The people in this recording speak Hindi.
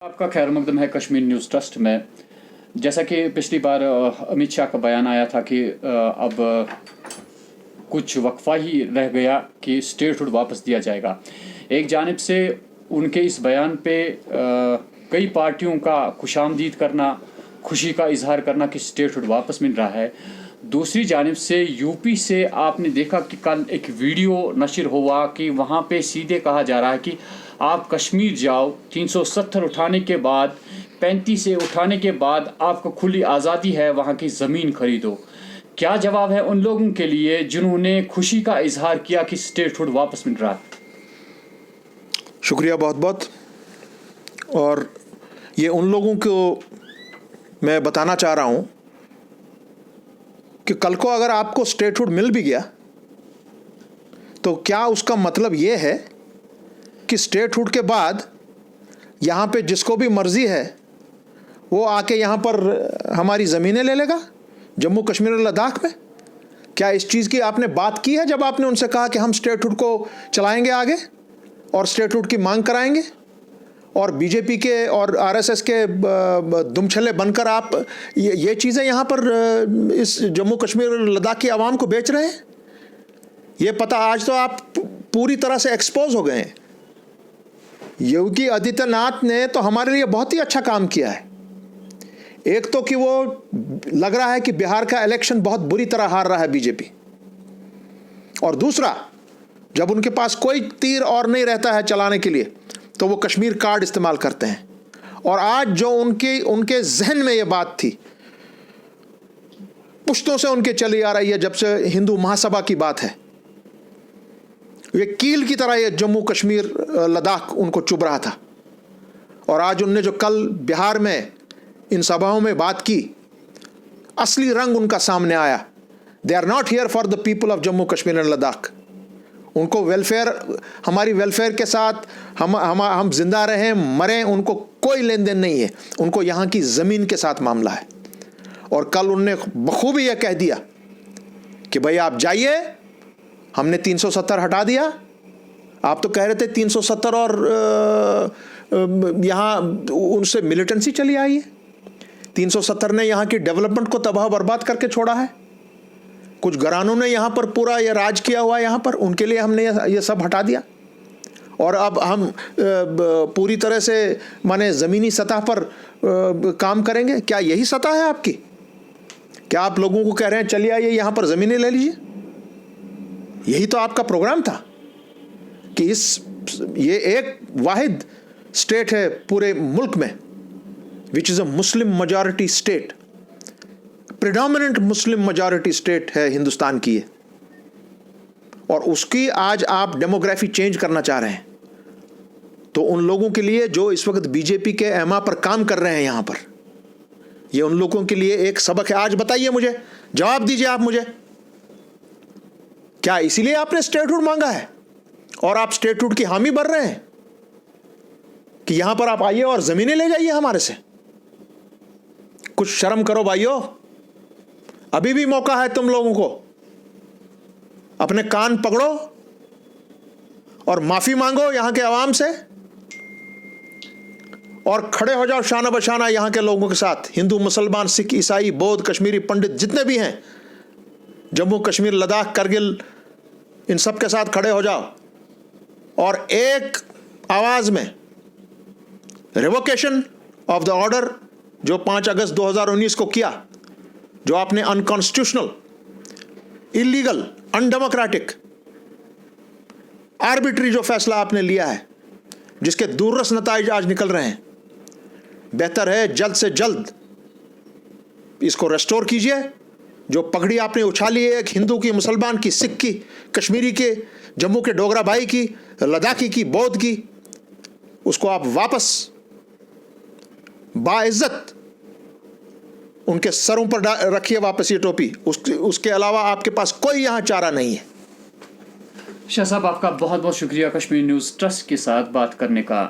आपका खैर मकदम है कश्मीर न्यूज़ ट्रस्ट में। जैसा कि पिछली बार अमित शाह का बयान आया था कि अब कुछ वक्फा ही रह गया कि स्टेटहुड वापस दिया जाएगा। एक जानिब से उनके इस बयान पे कई पार्टियों का खुशामदीद करना, खुशी का इजहार करना कि स्टेटहुड वापस मिल रहा है। दूसरी जानिब से यूपी से आपने देखा कि कल एक वीडियो नशर हुआ कि वहाँ पे सीधे कहा जा रहा है कि आप कश्मीर जाओ, 370 उठाने के बाद 35 से उठाने के बाद आपको खुली आज़ादी है, वहाँ की ज़मीन खरीदो। क्या जवाब है उन लोगों के लिए जिन्होंने खुशी का इजहार किया कि स्टेटहुड वापस मिल रहा है? शुक्रिया बहुत बहुत। और ये उन लोगों को मैं बताना चाह रहा हूँ कि कल को अगर आपको स्टेटहुड मिल भी गया तो क्या उसका मतलब ये है कि स्टेटहुड के बाद यहाँ पे जिसको भी मर्जी है वो आके यहाँ पर हमारी ज़मीनें ले लेगा जम्मू कश्मीर और लद्दाख में? क्या इस चीज़ की आपने बात की है जब आपने उनसे कहा कि हम स्टेटहुड को चलाएंगे आगे और स्टेटहुड की मांग कराएंगे? और बीजेपी के और आरएसएस के दुमछले बनकर आप ये चीज़ें यहाँ पर इस जम्मू कश्मीर और लद्दाख की आवाम को बेच रहे हैं। ये पता आज तो आप पूरी तरह से एक्सपोज हो गए हैं। योगी आदित्यनाथ ने तो हमारे लिए बहुत ही अच्छा काम किया है। एक तो कि वो लग रहा है कि बिहार का इलेक्शन बहुत बुरी तरह हार रहा है बीजेपी, और दूसरा जब उनके पास कोई तीर और नहीं रहता है चलाने के लिए तो वो कश्मीर कार्ड इस्तेमाल करते हैं। और आज जो उनके जहन में ये बात थी, पुश्तों से उनके चली आ रही है, जब से हिंदू महासभा की बात है, ये कील की तरह ये जम्मू कश्मीर लद्दाख उनको चुभ रहा था। और आज उनने जो कल बिहार में इन सभाओं में बात की, असली रंग उनका सामने आया। They are not here for the people of Jammu Kashmir and Ladakh. उनको वेलफेयर, हमारी वेलफेयर के साथ हम जिंदा रहें मरें उनको कोई लेन देन नहीं है। उनको यहाँ की ज़मीन के साथ मामला है। और कल उनने बखूबी यह कह दिया कि भाई आप जाइए, हमने 370 हटा दिया। आप तो कह रहे थे 370 और यहाँ उनसे मिलिटेंसी चली आई है। 370 ने यहाँ की डेवलपमेंट को तबाह बर्बाद करके छोड़ा है। कुछ घरानों ने यहाँ पर पूरा ये राज किया हुआ है, यहाँ पर उनके लिए हमने ये सब हटा दिया। और अब हम पूरी तरह से माने ज़मीनी सतह पर काम करेंगे। क्या यही सतह है आपकी? क्या आप लोगों को कह रहे हैं चलिए आइए यहाँ पर ज़मीनें ले लीजिए? यही तो आपका प्रोग्राम था कि ये एक वाहिद स्टेट है पूरे मुल्क में which is a Muslim majority state, predominant Muslim majority state है हिंदुस्तान की है, और उसकी आज आप डेमोग्राफी चेंज करना चाह रहे हैं। तो उन लोगों के लिए जो इस वक्त बीजेपी के एमा पर काम कर रहे हैं यहाँ पर, ये उन लोगों के लिए एक सबक है। आज बताइए, मुझे जवाब दीजिए आप मुझे, क्या इसीलिए आपने स्टेटहुड मांगा है और आप स्टेटहुड की हामी भर रहे हैं कि यहां पर आप आइए और जमीनें ले जाइए हमारे से? कुछ शर्म करो भाइयों, अभी भी मौका है तुम लोगों को। अपने कान पकड़ो और माफी मांगो यहां के आवाम से और खड़े हो जाओ शाना बशाना यहां के लोगों के साथ। हिंदू, मुसलमान, सिख, ईसाई, बौद्ध, कश्मीरी पंडित जितने भी हैं, जम्मू कश्मीर, लद्दाख, करगिल, इन सब के साथ खड़े हो जाओ और एक आवाज में रिवोकेशन ऑफ द ऑर्डर जो 5 अगस्त 2019 को किया, जो आपने अनकॉन्स्टिट्यूशनल, इलीगल, अनडेमोक्रेटिक, आर्बिट्री जो फैसला आपने लिया है, जिसके दूररस नताइज आज निकल रहे हैं, बेहतर है जल्द से जल्द इसको रेस्टोर कीजिए। जो पगड़ी आपने उछाली है, एक हिंदू की, मुसलमान की, सिख की, कश्मीरी के, जम्मू के डोगरा भाई की, लद्दाखी की, बौद्ध की, उसको आप वापस बाइज्जत उनके सरों पर रखिए वापस ये टोपी। उसके अलावा आपके पास कोई यहां चारा नहीं है। शाह साहब, आपका बहुत बहुत शुक्रिया कश्मीर न्यूज़ ट्रस्ट के साथ बात करने का।